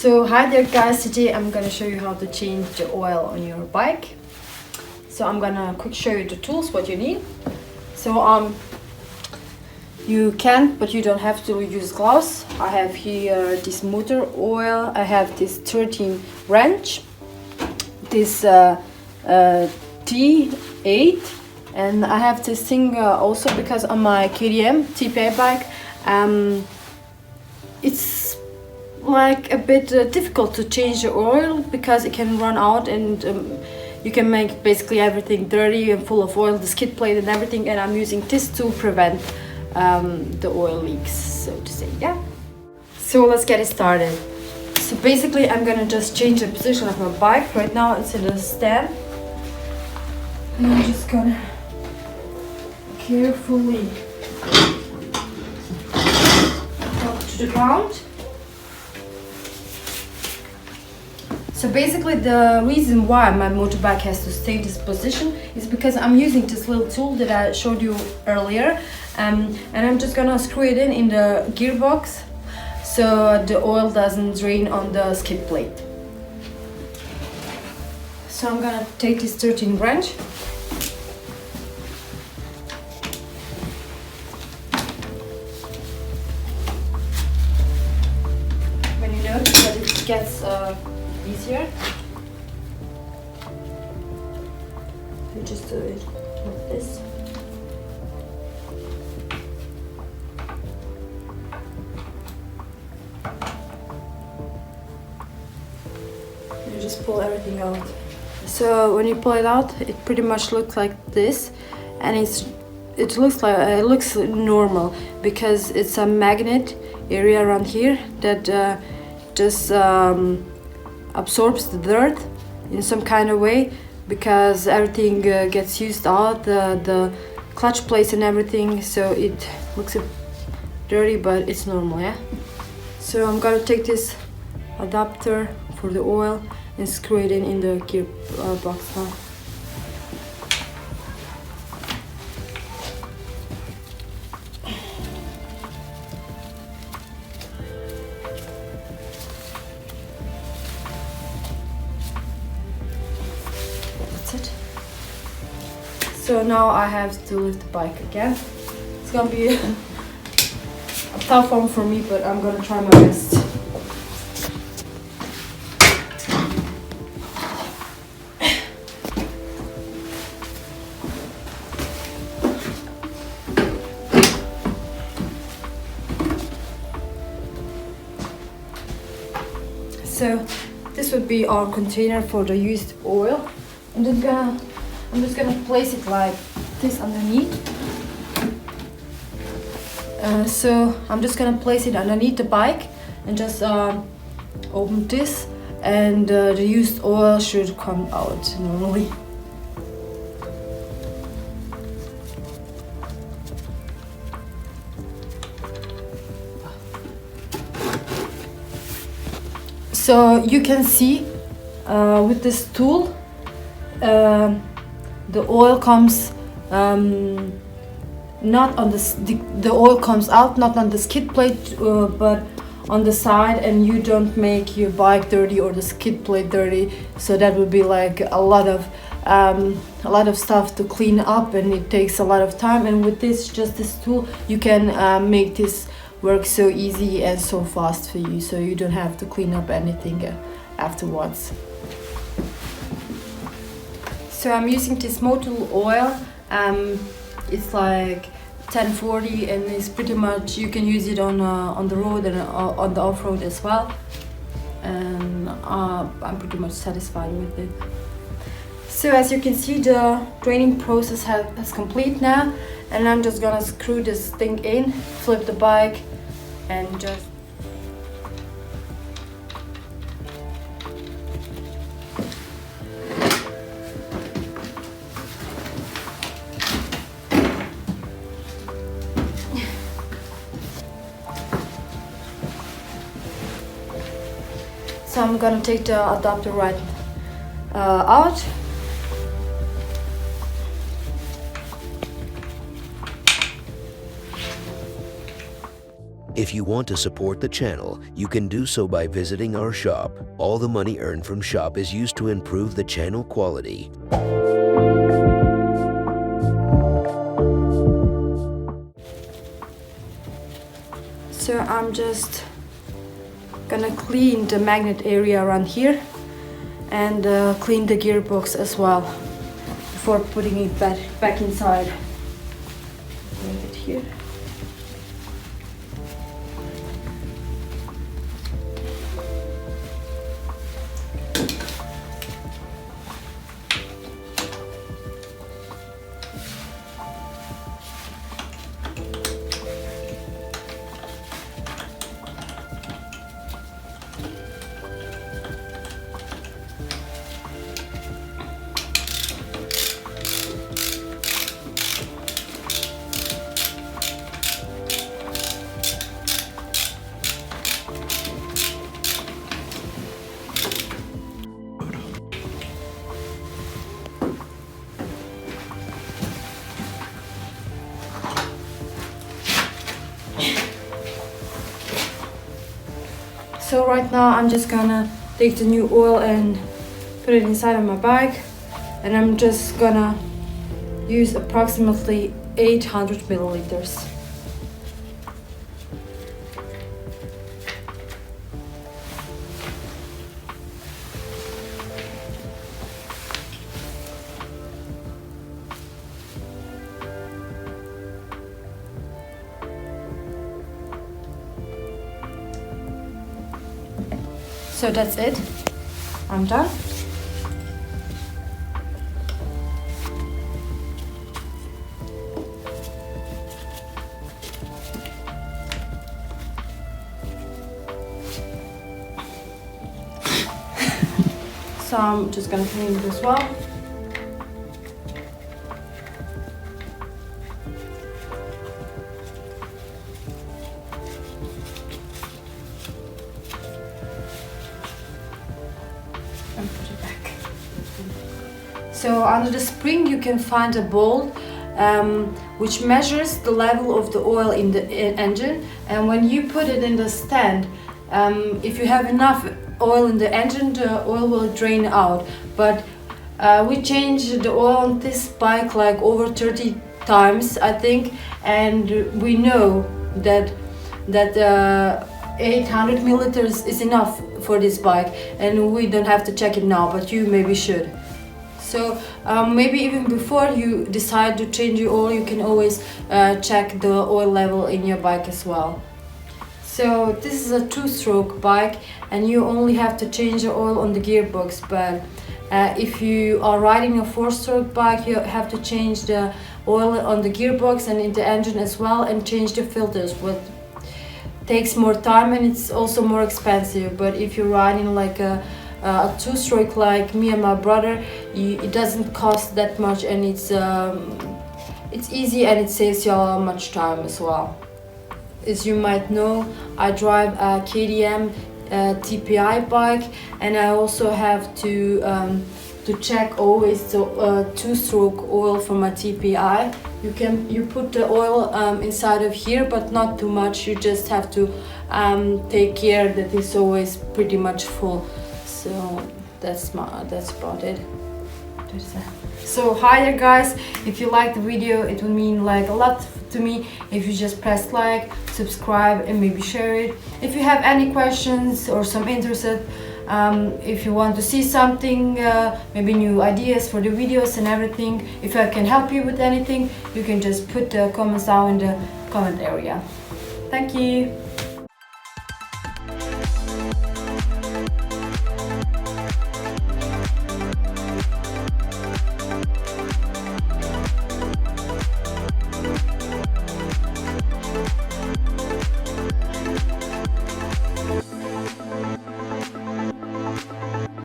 So hi there guys, today I'm gonna show you how to change the oil on your bike. So I'm gonna quick show you the tools, what you need. So you can, but you don't have to use gloves. I have here this motor oil, I have this 13 wrench, this T8, and I have this thing also because on my KTM TPI bike it's like a bit difficult to change the oil because it can run out, and you can make basically everything dirty and full of oil, the skid plate and everything, and I'm using this to prevent the oil leaks, so to say. Yeah, so let's get it started. So basically I'm gonna just change the position of my bike. Right now it's in a stand, and I'm just gonna carefully up to the ground. So basically the reason why my motorbike has to stay in this position is because I'm using this little tool that I showed you earlier, and I'm just gonna screw it in the gearbox so the oil doesn't drain on the skid plate. So I'm gonna take this 13 wrench. When you notice that it gets easier, you just do it like this. You just pull everything out. So when you pull it out, it pretty much looks like this, and it looks normal because it's a magnet area around here that just absorbs the dirt in some kind of way, because everything gets used out, the clutch plates and everything, so it looks dirty, but it's normal. Yeah, so I'm gonna take this adapter for the oil and screw it in the gear box now. It. So now I have to lift the bike again. It's gonna be a tough one for me, but I'm gonna try my best. So this would be our container for the used oil. I'm just gonna place it like this underneath. So I'm just gonna place it underneath the bike and just open this, and the used oil should come out normally. So you can see with this tool the oil comes not on the oil comes out not on the skid plate, but on the side, and you don't make your bike dirty or the skid plate dirty. So that would be like a lot of stuff to clean up, and it takes a lot of time. And with this tool, you can make this work so easy and so fast for you, so you don't have to clean up anything afterwards. So I'm using this motor oil. It's like 1040, and it's pretty much, you can use it on the road and on the off-road as well. And I'm pretty much satisfied with it. So as you can see, the draining process has complete now, and I'm just gonna screw this thing in, flip the bike, and just so I'm gonna take the adapter right out. If you want to support the channel, you can do so by visiting our shop. All the money earned from shop is used to improve the channel quality. So I'm just gonna clean the magnet area around here and clean the gearbox as well before putting it back inside. Leave it here. So right now I'm just gonna take the new oil and put it inside of my bike, and I'm just gonna use approximately 800 milliliters. So that's it. I'm done. So I'm just gonna clean it as well. And put it back. So under the spring you can find a bowl which measures the level of the oil in the engine, and when you put it in the stand, if you have enough oil in the engine, the oil will drain out. But we changed the oil on this bike like over 30 times, I think, and we know that 800 milliliters is enough for this bike, and we don't have to check it now, but you maybe should. So maybe even before you decide to change your oil, you can always check the oil level in your bike as well. So this is a two-stroke bike, and you only have to change the oil on the gearbox, but if you are riding a four-stroke bike, you have to change the oil on the gearbox and in the engine as well, and change the filters, what takes more time and it's also more expensive. But if you're riding like a two-stroke like me and my brother, it doesn't cost that much, and it's easy and it saves you much time as well. As you might know, I drive a KTM TPI bike, and I also have to check always the two-stroke oil from my TPI. You put the oil inside of here, but not too much. You just have to take care that it's always pretty much full. So that's about it. So hi there guys, if you like the video, it would mean like a lot to me if you just press like, subscribe, and maybe share it. If you have any questions or some interested, if you want to see something, maybe new ideas for the videos and everything, if I can help you with anything, you can just put the comments down in the comment area. Thank you.